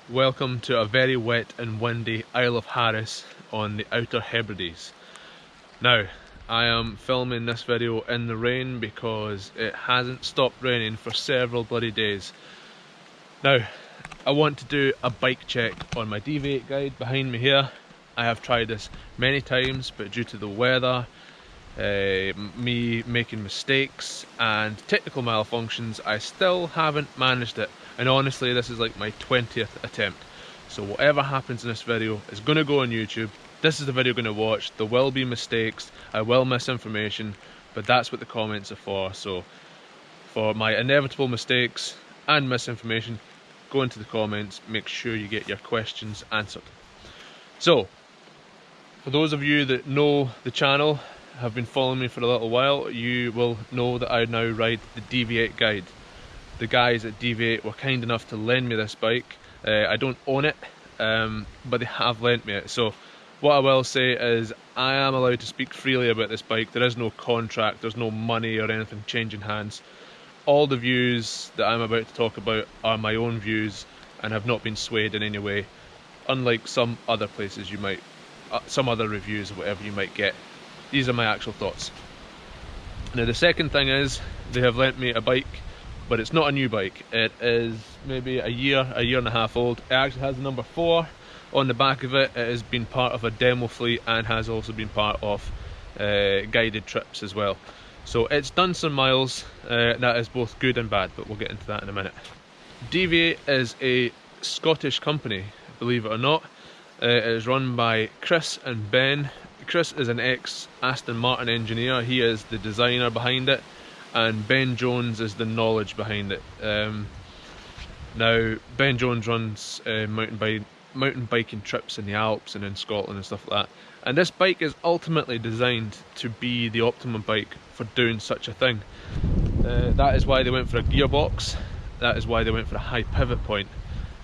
Welcome to a very wet and windy Isle of Harris on the Outer Hebrides. Now, I am filming this video in the rain because it hasn't stopped raining for several bloody days. Now, I want to do a bike check on my Deviate guide behind me here. I have tried this many times, but due to the weather, me making mistakes and technical malfunctions, I still haven't managed it. And honestly, this is like my 20th attempt. So whatever happens in this video is going to go on YouTube. This is the video you're going to watch. There will be mistakes, I will miss information, but that's what the comments are for. So for my inevitable mistakes and misinformation, go into the comments, make sure you get your questions answered. So, for those of you that know the channel, have been following me for a little while, you will know that I now ride the Deviate guide. The guys at Deviate were kind enough to lend me this bike. I don't own it, but they have lent me it. So what I will say is I am allowed to speak freely about this bike. There is no contract, there's no money or anything changing hands. All the views that I'm about to talk about are my own views and have not been swayed in any way, unlike some other places you might, some other reviews or whatever you might get. These are my actual thoughts. Now the second thing is, they have lent me a bike, but it's not a new bike. It is maybe a year and a half old. It actually has the number 4 on the back of it. It has been part of a demo fleet and has also been part of guided trips as well. So it's done some miles, that is both good and bad, but we'll get into that in a minute. Deviate is a Scottish company, believe it or not. It is run by Chris and Ben. Chris is an ex-Aston Martin engineer. He is the designer behind it, and Ben Jones is the knowledge behind it. Now, Ben Jones runs mountain biking trips in the Alps and in Scotland and stuff like that. And this bike is ultimately designed to be the optimum bike for doing such a thing. That is why they went for a gearbox. That is why they went for a high pivot point.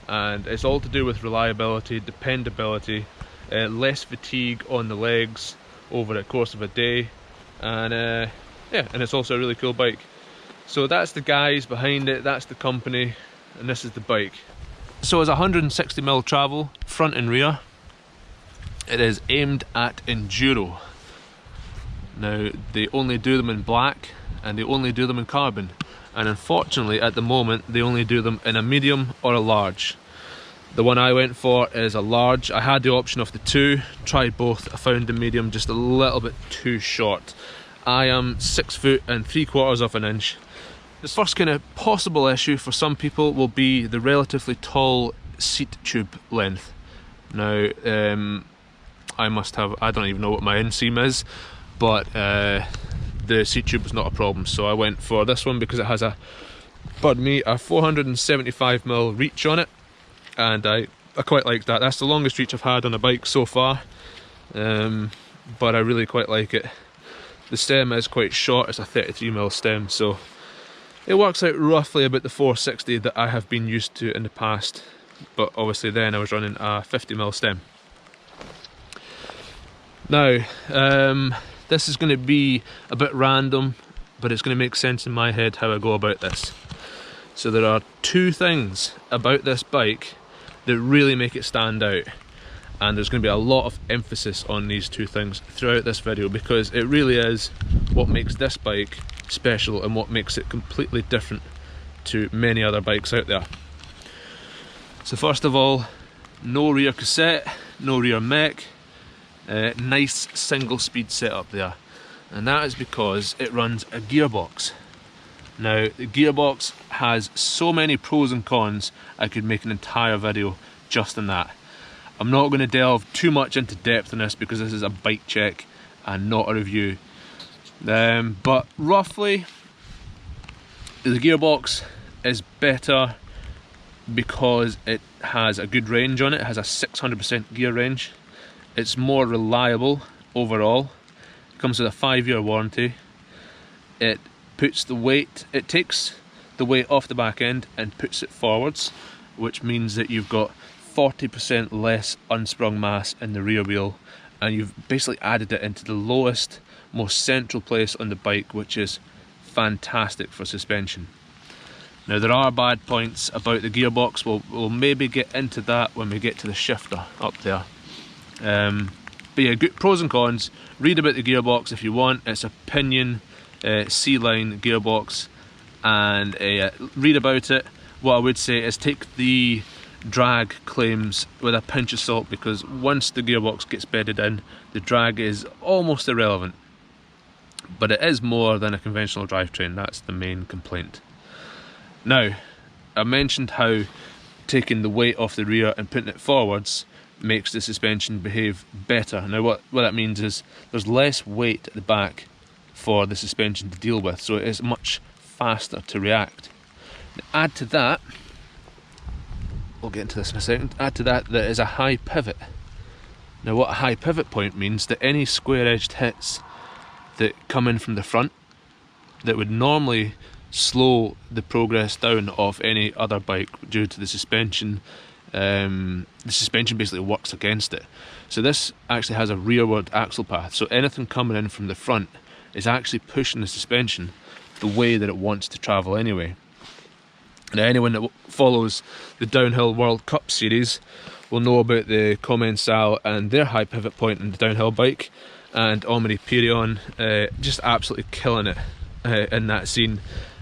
And it's all to do with reliability, dependability, less fatigue on the legs over the course of a day, and yeah, and it's also a really cool bike. So that's the guys behind it, that's the company, and this is the bike. So it's 160mm travel, front and rear. It is aimed at enduro. Now, they only do them in black, and they only do them in carbon. And unfortunately, at the moment, they only do them in a medium or a large. The one I went for is a large. I had the option of the two, tried both. I found the medium just a little bit too short. I am 6 foot and 3/4 of an inch. The first kind of possible issue for some people will be the relatively tall seat tube length. Now, I don't even know what my inseam is, but the seat tube was not a problem, so I went for this one because it has a 475mm reach on it, and I quite like that. That's the longest reach I've had on a bike so far, but I really quite like it. The stem is quite short, it's a 33mm stem, so it works out roughly about the 460 that I have been used to in the past, but obviously then I was running a 50mm stem. Now, this is going to be a bit random, but it's going to make sense in my head how I go about this. So there are two things about this bike that really make it stand out, and there's going to be a lot of emphasis on these two things throughout this video, because it really is what makes this bike special and what makes it completely different to many other bikes out there. So first of all, no rear cassette, no rear mech. Nice single speed setup there, and that is because it runs a gearbox. Now, the gearbox has so many pros and cons, I could make an entire video just on that. I'm not going to delve too much into depth in this because this is a bike check and not a review, but roughly the gearbox is better because it has a good range on it. It has a 600% gear range. It's more reliable overall. It comes with a 5-year warranty. It takes the weight off the back end and puts it forwards, which means that you've got 40% less unsprung mass in the rear wheel, and you've basically added it into the lowest, most central place on the bike, which is fantastic for suspension. Now there are bad points about the gearbox, we'll maybe get into that when we get to the shifter up there. But yeah, good pros and cons. Read about the gearbox if you want. It's a pinion C-line gearbox, and read about it. What I would say is take the drag claims with a pinch of salt, because once the gearbox gets bedded in, the drag is almost irrelevant. But it is more than a conventional drivetrain, that's the main complaint. Now, I mentioned how taking the weight off the rear and putting it forwards makes the suspension behave better. Now what that means is there's less weight at the back for the suspension to deal with, so it is much faster to react. Now, add to that, we'll get into this in a second, add to that there is a high pivot. Now what a high pivot point means, that any square edged hits that come in from the front that would normally slow the progress down of any other bike due to the suspension basically works against it. So this actually has a rearward axle path, so anything coming in from the front is actually pushing the suspension the way that it wants to travel anyway. Now anyone that follows the Downhill World Cup series will know about the Commensal and their high pivot point in the downhill bike, and Omri Pirion just absolutely killing it in that scene.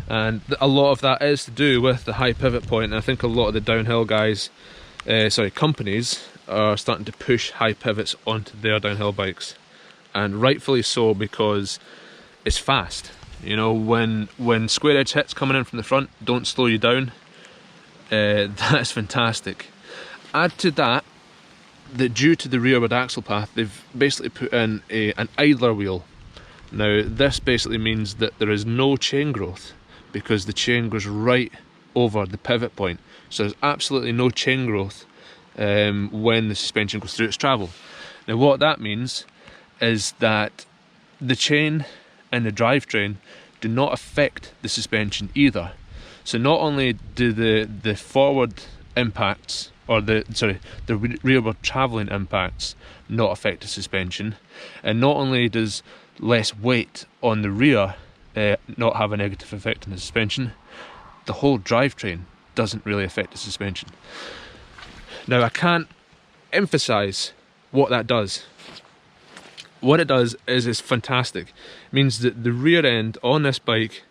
And a lot of that is to do with the high pivot point, and I think a lot of the downhill guys, companies, are starting to push high pivots onto their downhill bikes, and rightfully so, because it's fast. You know, when square edge hits coming in from the front don't slow you down, that's fantastic. Add to that due to the rearward axle path, they've basically put in an idler wheel. Now this basically means that there is no chain growth, because the chain goes right over the pivot point, so there's absolutely no chain growth when the suspension goes through its travel. Now what that means is that the chain and the drivetrain do not affect the suspension either. So not only do the forward impacts, or the rearward travelling impacts not affect the suspension, and not only does less weight on the rear not have a negative effect on the suspension, the whole drivetrain doesn't really affect the suspension. Now I can't emphasise what that does. What it does is fantastic. It means that the rear end on this bike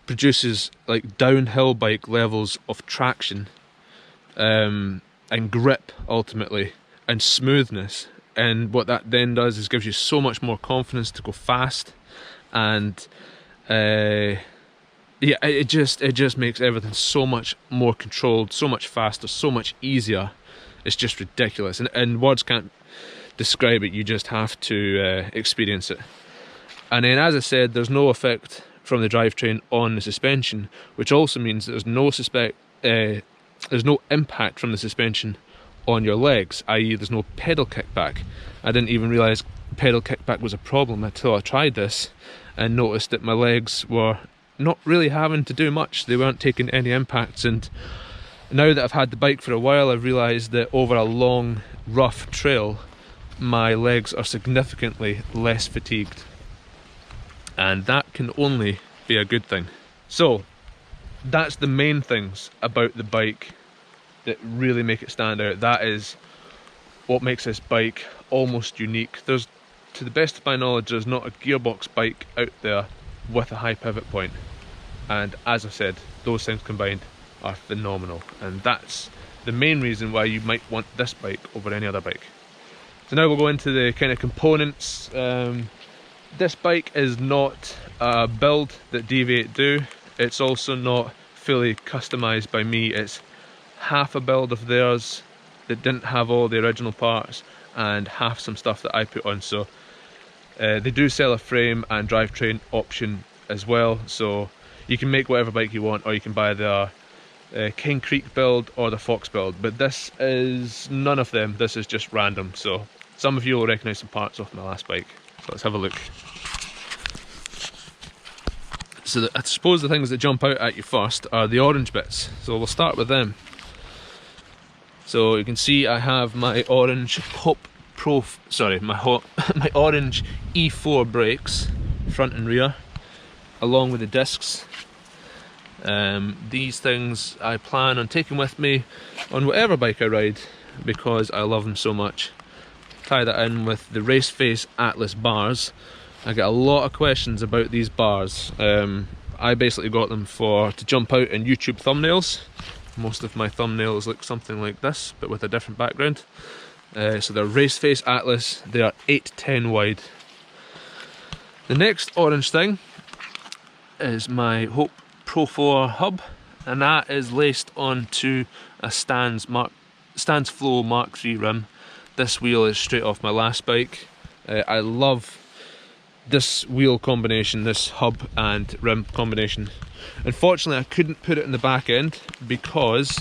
produces like downhill bike levels of traction and grip ultimately, and smoothness. And what that then does is gives you so much more confidence to go fast, and yeah, it just makes everything so much more controlled, so much faster, so much easier. It's just ridiculous, and words can't describe it. You just have to experience it. And then, as I said, there's no effect from the drivetrain on the suspension, which also means that there's no impact from the suspension on your legs, i.e. there's no pedal kickback. I didn't even realise pedal kickback was a problem until I tried this and noticed that my legs were not really having to do much. They weren't taking any impacts, and now that I've had the bike for a while, I've realised that over a long, rough trail, my legs are significantly less fatigued, and that can only be a good thing. So that's the main things about the bike that really make it stand out. That is what makes this bike almost unique. There's, to the best of my knowledge, there's not a gearbox bike out there with a high pivot point, and as I said, those things combined are phenomenal, and that's the main reason why you might want this bike over any other bike. So now we'll go into the kind of components. This bike is not a build that Deviate do. It's also not fully customized by me. It's half a build of theirs that didn't have all the original parts, and half some stuff that I put on. So they do sell a frame and drivetrain option as well, so you can make whatever bike you want, or you can buy the King Creek build or the Fox build, but this is none of them. This is just random, so some of you will recognise some parts off my last bike. So let's have a look. So I suppose the things that jump out at you first are the orange bits, so we'll start with them. So you can see I have my orange my orange E4 brakes, front and rear, along with the discs. These things I plan on taking with me on whatever bike I ride because I love them so much. Tie that in with the Race Face Atlas bars. I get a lot of questions about these bars. I basically got them to jump out in YouTube thumbnails. Most of my thumbnails look something like this, but with a different background. So they're Race Face Atlas, they are 810 wide. The next orange thing is my Hope Pro 4 hub, and that is laced onto a Stans Flow Mark III rim. This wheel is straight off my last bike. I love this wheel combination, this hub and rim combination. Unfortunately I couldn't put it in the back end because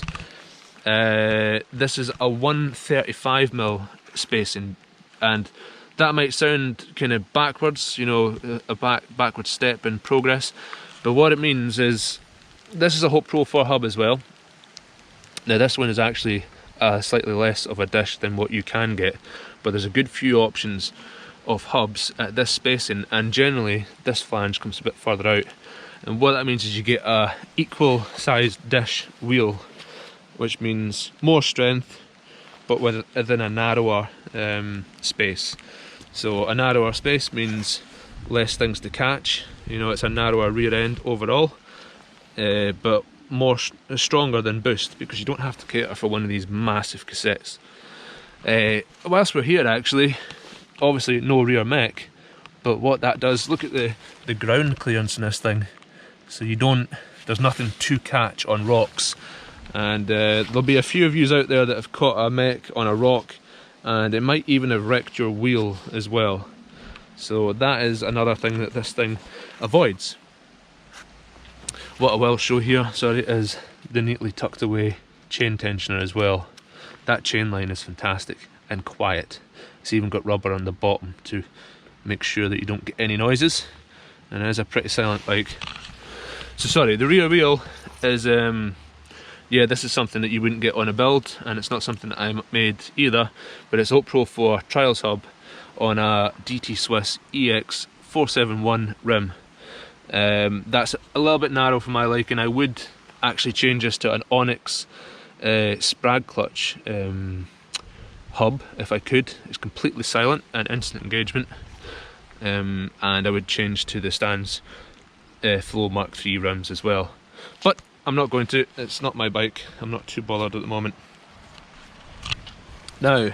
this is a 135mm spacing, and that might sound kind of backwards, you know, a backward step in progress, but what it means is this is a Hope Pro 4 hub as well. Now this one is actually slightly less of a dish than what you can get, but there's a good few options of hubs at this spacing, and generally this flange comes a bit further out, and what that means is you get a equal sized dish wheel, which means more strength but within a narrower space. So a narrower space means less things to catch, you know, it's a narrower rear end overall, but stronger than boost because you don't have to cater for one of these massive cassettes. Whilst we're here actually, obviously no rear mech, but what that does, look at the ground clearance in this thing. So there's nothing to catch on rocks, and there'll be a few of you out there that have caught a mech on a rock and it might even have wrecked your wheel as well. So that is another thing that this thing avoids. What I will show here, sorry, is the neatly tucked away chain tensioner as well. That chain line is fantastic and quiet. It's even got rubber on the bottom to make sure that you don't get any noises, and it is a pretty silent bike. So sorry, the rear wheel is, yeah, this is something that you wouldn't get on a build, and it's not something that I made either, but it's Hope Pro 4 Trials hub on a DT Swiss EX 471 rim. That's a little bit narrow for my liking. I would actually change this to an Onyx Sprag clutch hub if I could. It's completely silent and instant engagement, and I would change to the Stans Flow Mark III rims as well, but I'm not going to. It's not my bike. I'm not too bothered at the moment. Now,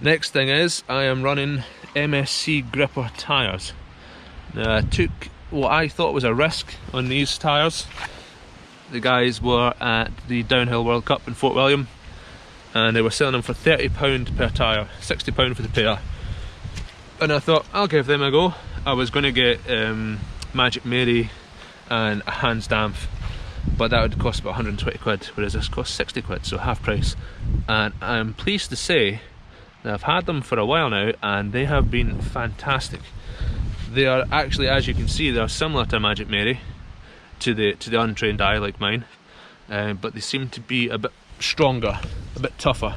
next thing is I am running MSC gripper tyres. Now, I took what I thought was a risk on these tyres. The guys were at the Downhill World Cup in Fort William, and they were selling them for £30 per tyre, £60 for the pair. And I thought, I'll give them a go. I was going to get Magic Mary and a Hans Dampf, but that would cost about 120 quid, whereas this costs 60 quid, so half price. And I'm pleased to say that I've had them for a while now, and they have been fantastic. They are actually, as you can see, they are similar to Magic Mary, to the untrained eye like mine, but they seem to be a bit stronger, a bit tougher,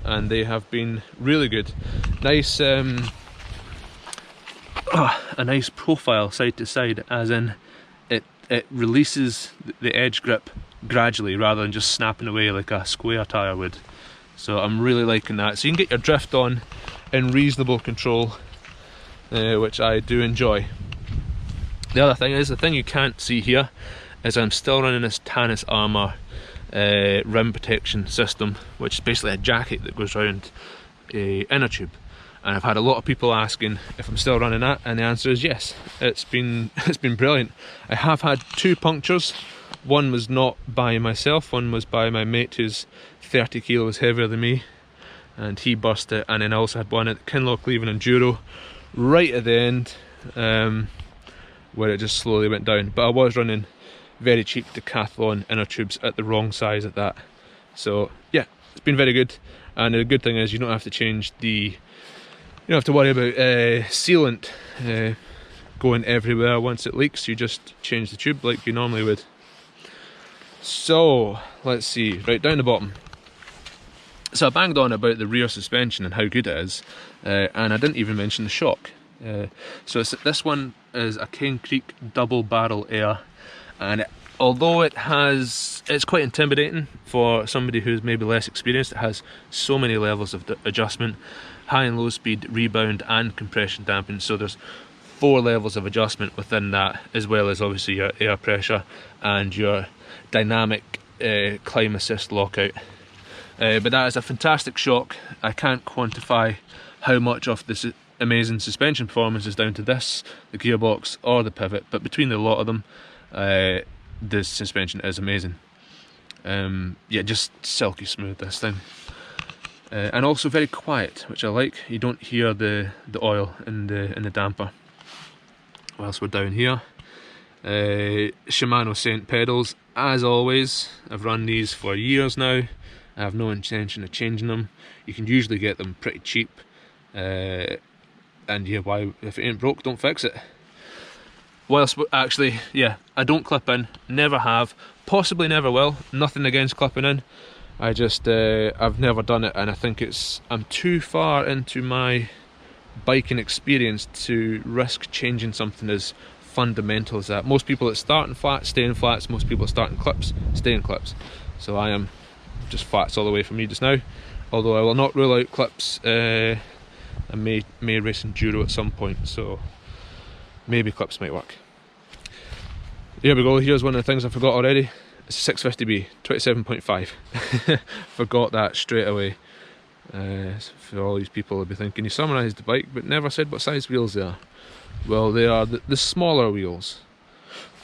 and they have been really good. Nice, a nice profile side to side, as in it releases the edge grip gradually rather than just snapping away like a square tyre would. So I'm really liking that. So you can get your drift on in reasonable control, which I do enjoy. The other thing is, the thing you can't see here is I'm still running this Tannis Armour rim protection system, which is basically a jacket that goes around a inner tube. And I've had a lot of people asking if I'm still running that, and the answer is yes. It's been brilliant. I have had 2 punctures. One was not by myself, one was by my mate who's 30 kilos heavier than me, and he burst it. And then I also had one at Kinlochleven Enduro right at the end, where it just slowly went down. But I was running very cheap Decathlon inner tubes at the wrong size at that. So yeah, it's been very good. And the good thing is you don't have to change you don't have to worry about sealant going everywhere once it leaks. You just change the tube like you normally would. So let's see, right down the bottom. So I banged on about the rear suspension and how good it is, and I didn't even mention the shock. So this one is a Cane Creek double barrel air, and although it's quite intimidating for somebody who's maybe less experienced, it has so many levels of adjustment: high and low speed, rebound and compression damping. So there's 4 levels of adjustment within that, as well as obviously your air pressure and your dynamic climb assist lockout. But that is a fantastic shock. I can't quantify how much of this amazing suspension performance is down to this, the gearbox or the pivot, but between the lot of them, the suspension is amazing. Yeah, just silky smooth, this thing. And also very quiet, which I like. You don't hear the oil in the damper. Whilst we're down here, Shimano Saint pedals, as always. I've run these for years now. I have no intention of changing them. You can usually get them pretty cheap, and yeah, why, if it ain't broke, don't fix it. Whilst actually, yeah, I don't clip in, never have, possibly never will. Nothing against clipping in. I just I've never done it, and I think I'm too far into my biking experience to risk changing something as fundamental as that. Most people that start in flats stay in flats. Most people that start in clips stay in clips. So I am just flats all the way for me just now. Although I will not rule out clips. I may race enduro at some point, so maybe clips might work. Here we go. Here's one of the things I forgot already. It's a 650B, 27.5. Forgot that straight away. For all these people who'll be thinking, you summarised the bike but never said what size wheels they are. Well, they are the smaller wheels,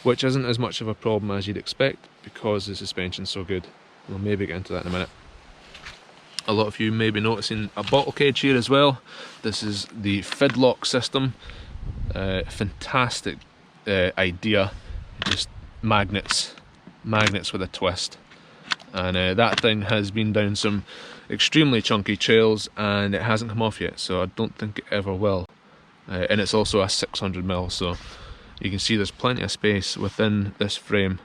which isn't as much of a problem as you'd expect because the suspension's so good. We'll maybe get into that in a minute. A lot of you may be noticing a bottle cage here as well. This is the Fidlock system. Fantastic idea. Just magnets with a twist. And that thing has been down some extremely chunky trails and it hasn't come off yet, so I don't think it ever will. And it's also a 600mm, so you can see there's plenty of space within this frame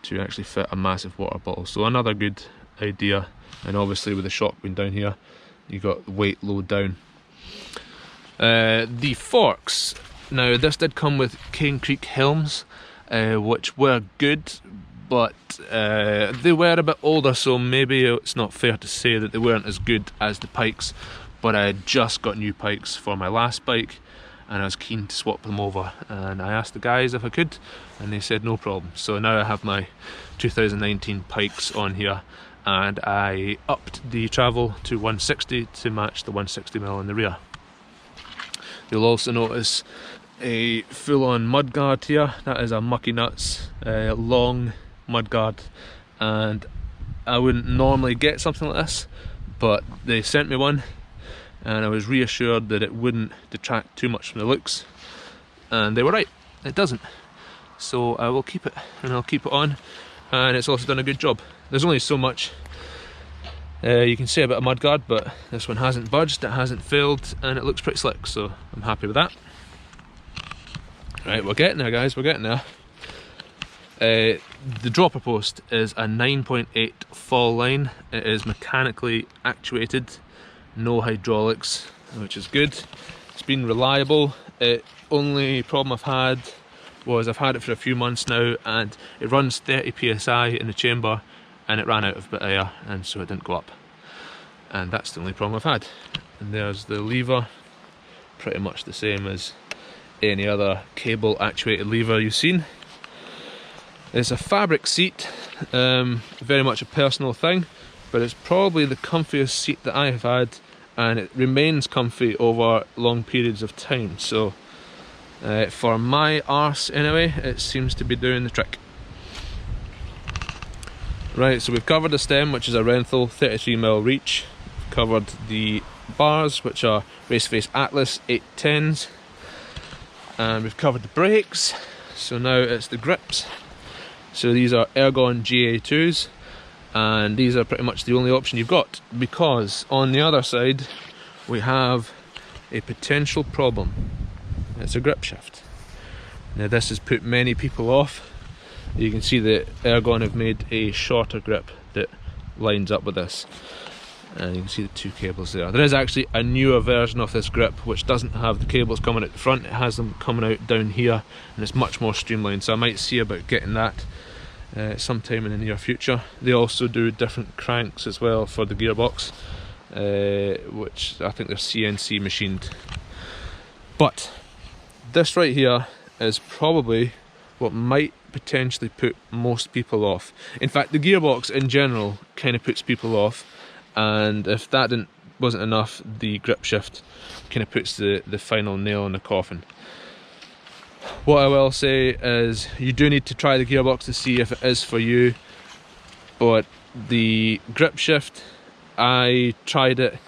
to actually fit a massive water bottle. So another good idea, and obviously with the shock being down here, you got weight load down. The forks, now this did come with Cane Creek helms, which were good, but they were a bit older, so maybe it's not fair to say that they weren't as good as the pikes. But I had just got new pikes for my last bike and I was keen to swap them over, and I asked the guys if I could and they said no problem. So now I have my 2019 pikes on here, and I upped the travel to 160 to match the 160mm in the rear. You'll also notice a full-on mudguard here. That is a Mucky Nuts long mudguard, and I wouldn't normally get something like this, but they sent me one and I was reassured that it wouldn't detract too much from the looks, and they were right, it doesn't. So I will keep it, and I'll keep it on, and it's also done a good job. There's only so much you can say about a mudguard, but this one hasn't budged, it hasn't failed, and it looks pretty slick, so I'm happy with that. Right, we're getting there guys, we're getting there. The dropper post is a 9.8 fall line. It is mechanically actuated, no hydraulics, which is good. It's been reliable. Only problem I've had was I've had it for a few months now, and it runs 30 psi in the chamber and it ran out of air, and so it didn't go up. And that's the only problem I've had. And there's the lever, pretty much the same as any other cable actuated lever you've seen. It's a fabric seat, very much a personal thing, but it's probably the comfiest seat that I have had, and it remains comfy over long periods of time. So for my arse anyway, it seems to be doing the trick. Right, so we've covered the stem, which is a Renthal 33mm reach. We've covered the bars, which are Raceface Atlas 810s, and we've covered the brakes. So now it's the grips. So these are Ergon GA2s, and these are pretty much the only option you've got, because on the other side we have a potential problem. It's a grip shift. Now this has put many people off. You can see that Ergon have made a shorter grip that lines up with this, and you can see the two cables there. There is actually a newer version of this grip which doesn't have the cables coming out the front, it has them coming out down here, and it's much more streamlined, so I might see about getting that. sometime in the near future. They also do different cranks as well for the gearbox, which I think they're CNC machined. But this right here is probably what might potentially put most people off. In fact, the gearbox in general kind of puts people off, and if that wasn't enough, the grip shift kind of puts the final nail in the coffin. What I will say is you do need to try the gearbox to see if it is for you, but the grip shift, I tried it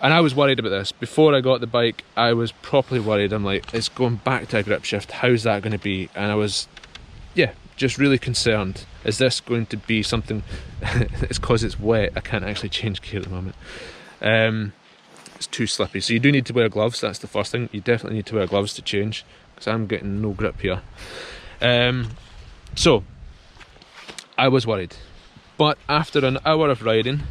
and I was worried about this. Before I got the bike, I was properly worried. I'm like, it's going back to a grip shift, how's that going to be? And I was, yeah, just really concerned. Is this going to be something, it's because it's wet, I can't actually change gear at the moment. It's too slippy, so you do need to wear gloves. That's the first thing. You definitely need to wear gloves to change, because I'm getting no grip here. So I was worried, but after an hour of riding,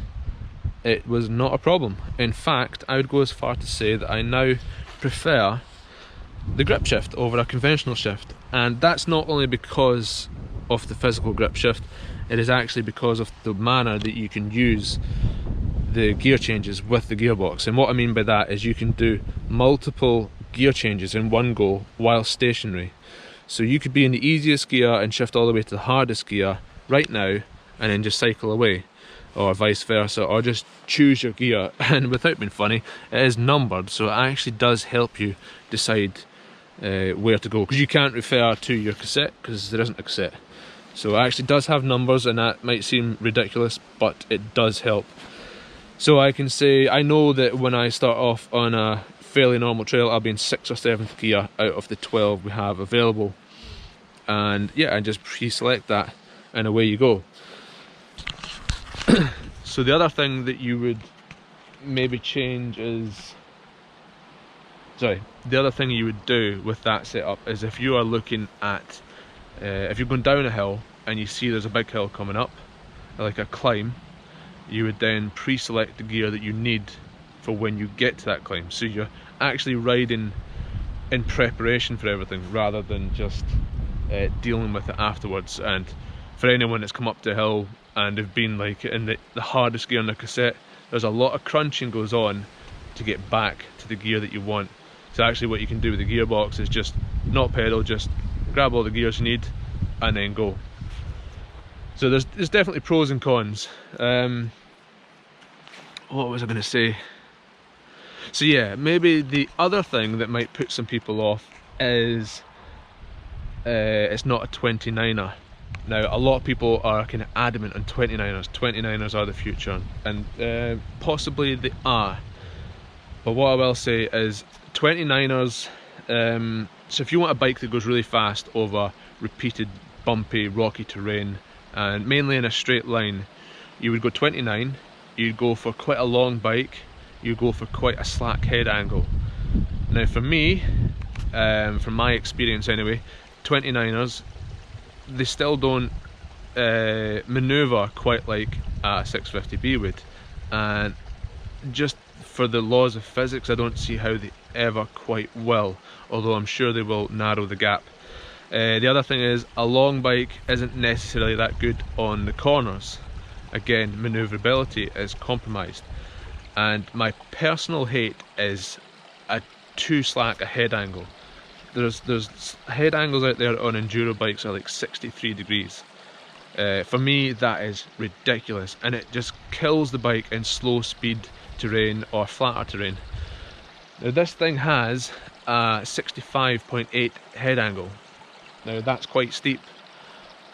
it was not a problem. In fact, I would go as far to say that I now prefer the grip shift over a conventional shift, and that's not only because of the physical grip shift, it is actually because of the manner that you can use the gear changes with the gearbox. And what I mean by that is you can do multiple gear changes in one go while stationary. So you could be in the easiest gear and shift all the way to the hardest gear right now and then just cycle away, or vice versa, or just choose your gear. And without being funny, it is numbered, so it actually does help you decide where to go, because you can't refer to your cassette because there isn't a cassette. So it actually does have numbers, and that might seem ridiculous, but it does help. So I can say, I know that when I start off on a fairly normal trail, I'll be in 6th or 7th gear out of the 12 we have available. And yeah, I just pre-select that and away you go. So the other thing that you would maybe change is, the other thing you would do with that setup is if you are looking at, if you're going down a hill and you see there's a big hill coming up, like a climb, you would then pre-select the gear that you need for when you get to that climb. So you're actually riding in preparation for everything rather than just dealing with it afterwards. And for anyone that's come up to a hill and have been like in the hardest gear on the cassette, there's a lot of crunching goes on to get back to the gear that you want. So actually what you can do with the gearbox is just not pedal, just grab all the gears you need and then go. So there's definitely pros and cons. What was I going to say? So yeah, maybe the other thing that might put some people off is it's not a 29er. Now, a lot of people are kind of adamant on 29ers. 29ers are the future, and possibly they are. But what I will say is 29ers, so if you want a bike that goes really fast over repeated bumpy, rocky terrain, and mainly in a straight line, you would go 29. You'd go for quite a long bike, you'd go for quite a slack head angle. Now for me, from my experience anyway, 29ers, they still don't manoeuvre quite like a 650B would, and just for the laws of physics I don't see how they ever quite will, although I'm sure they will narrow the gap. The other thing is, a long bike isn't necessarily that good on the corners. Again, manoeuvrability is compromised, and my personal hate is a too slack a head angle. There's head angles out there on enduro bikes are like 63 degrees. For me, that is ridiculous, and it just kills the bike in slow speed terrain or flatter terrain. Now this thing has a 65.8 head angle. Now that's quite steep,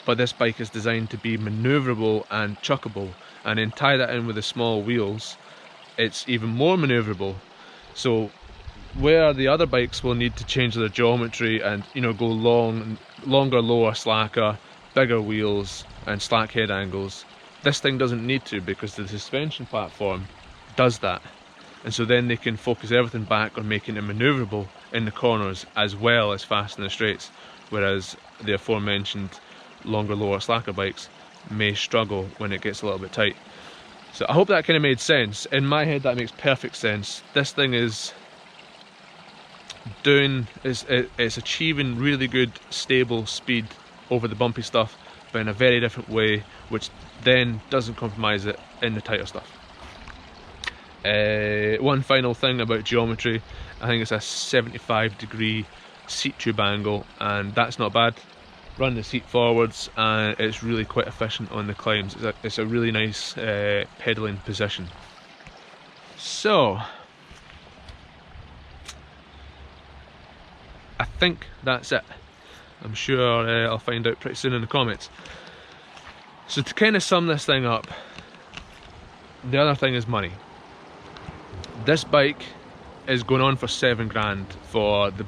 but this bike is designed to be manoeuvrable and chuckable, and then tie that in with the small wheels, it's even more manoeuvrable. So where the other bikes will need to change their geometry and, you know, go longer, lower, slacker, bigger wheels and slack head angles, this thing doesn't need to, because the suspension platform does that. And so then they can focus everything back on making it manoeuvrable in the corners as well as fast in the straights, whereas the aforementioned longer, lower, slacker bikes may struggle when it gets a little bit tight. So I hope that kind of made sense. In my head that makes perfect sense. This thing is it's achieving really good stable speed over the bumpy stuff, but in a very different way, which then doesn't compromise it in the tighter stuff. One final thing about geometry, I think it's a 75-degree seat tube angle, and that's not bad. Run the seat forwards and it's really quite efficient on the climbs. It's a really nice pedalling position. So I think that's it. I'm sure I'll find out pretty soon in the comments. So to kind of sum this thing up, the other thing is money. This bike is going on for 7 grand for the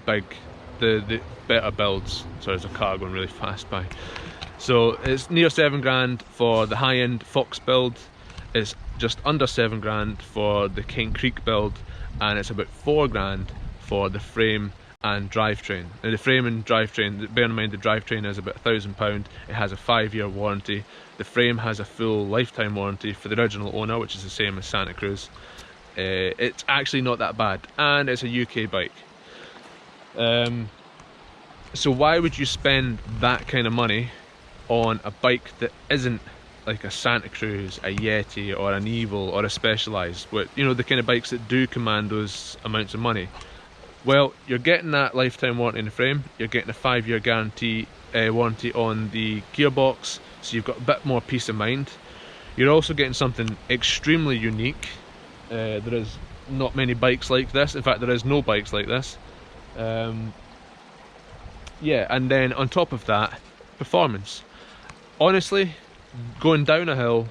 better builds. Sorry, there's a car going really fast by. So it's near 7 grand for the high-end Fox build. It's just under 7 grand for the King Creek build, and it's about 4 grand for the frame and drivetrain. Now the frame and drivetrain, bear in mind the drivetrain is about £1,000. It has a 5-year warranty. The frame has a full lifetime warranty for the original owner, which is the same as Santa Cruz. It's actually not that bad, and it's a UK bike. So why would you spend that kind of money on a bike that isn't like a Santa Cruz, a Yeti, or an Evil, or a Specialized, with, you know, the kind of bikes that do command those amounts of money? Well, you're getting that lifetime warranty in the frame, you're getting a 5-year guarantee warranty on the gearbox, so you've got a bit more peace of mind. You're also getting something extremely unique. There is not many bikes like this. In fact, there is no bikes like this. Yeah, and then on top of that, performance. Honestly, going down a hill,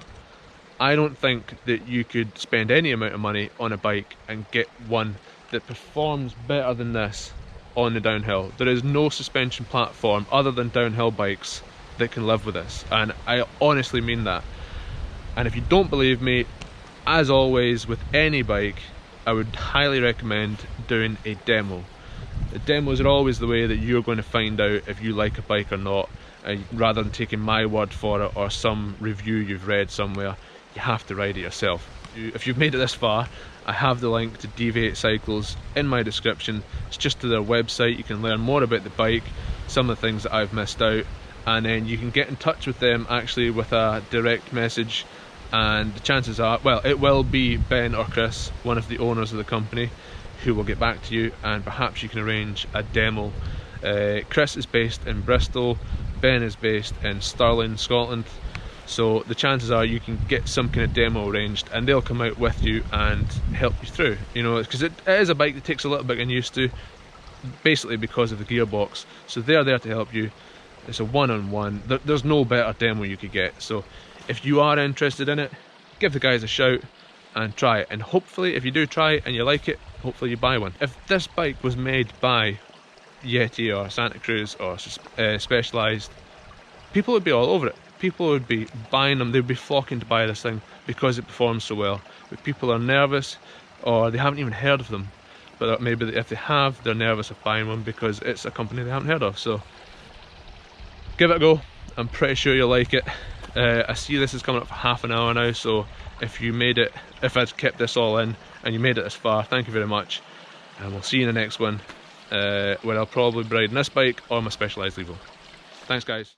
I don't think that you could spend any amount of money on a bike and get one that performs better than this on the downhill. There is no suspension platform other than downhill bikes that can live with this, and I honestly mean that. And if you don't believe me, as always with any bike, I would highly recommend doing a demo. The demos are always the way that you're going to find out if you like a bike or not, rather than taking my word for it or some review you've read somewhere. You have to ride it yourself. If you've made it this far, I have the link to Deviate Cycles in my description. It's just to their website. You can learn more about the bike, some of the things that I've missed out, and then you can get in touch with them actually with a direct message, and the chances are, well, it will be Ben or Chris, one of the owners of the company, who will get back to you, and perhaps you can arrange a demo. Chris is based in Bristol, Ben is based in Stirling, Scotland, so the chances are you can get some kind of demo arranged and they'll come out with you and help you through, you know, because it is a bike that takes a little bit getting used to, basically because of the gearbox, so they're there to help you. It's a one-on-one. There's no better demo you could get, so if you are interested in it, give the guys a shout and try it, and hopefully if you do try it and you like it, hopefully you buy one. If this bike was made by Yeti or Santa Cruz or Specialized, people would be all over it. People would be buying them, they'd be flocking to buy this thing because it performs so well. But people are nervous, or they haven't even heard of them, but maybe if they have, they're nervous of buying one because it's a company they haven't heard of. So give it a go, I'm pretty sure you'll like it. I see this is coming up for half an hour now, so if you made it, if I'd kept this all in and you made it this far, thank you very much, and we'll see you in the next one, where I'll probably be riding this bike or my Specialized Evo. Thanks guys.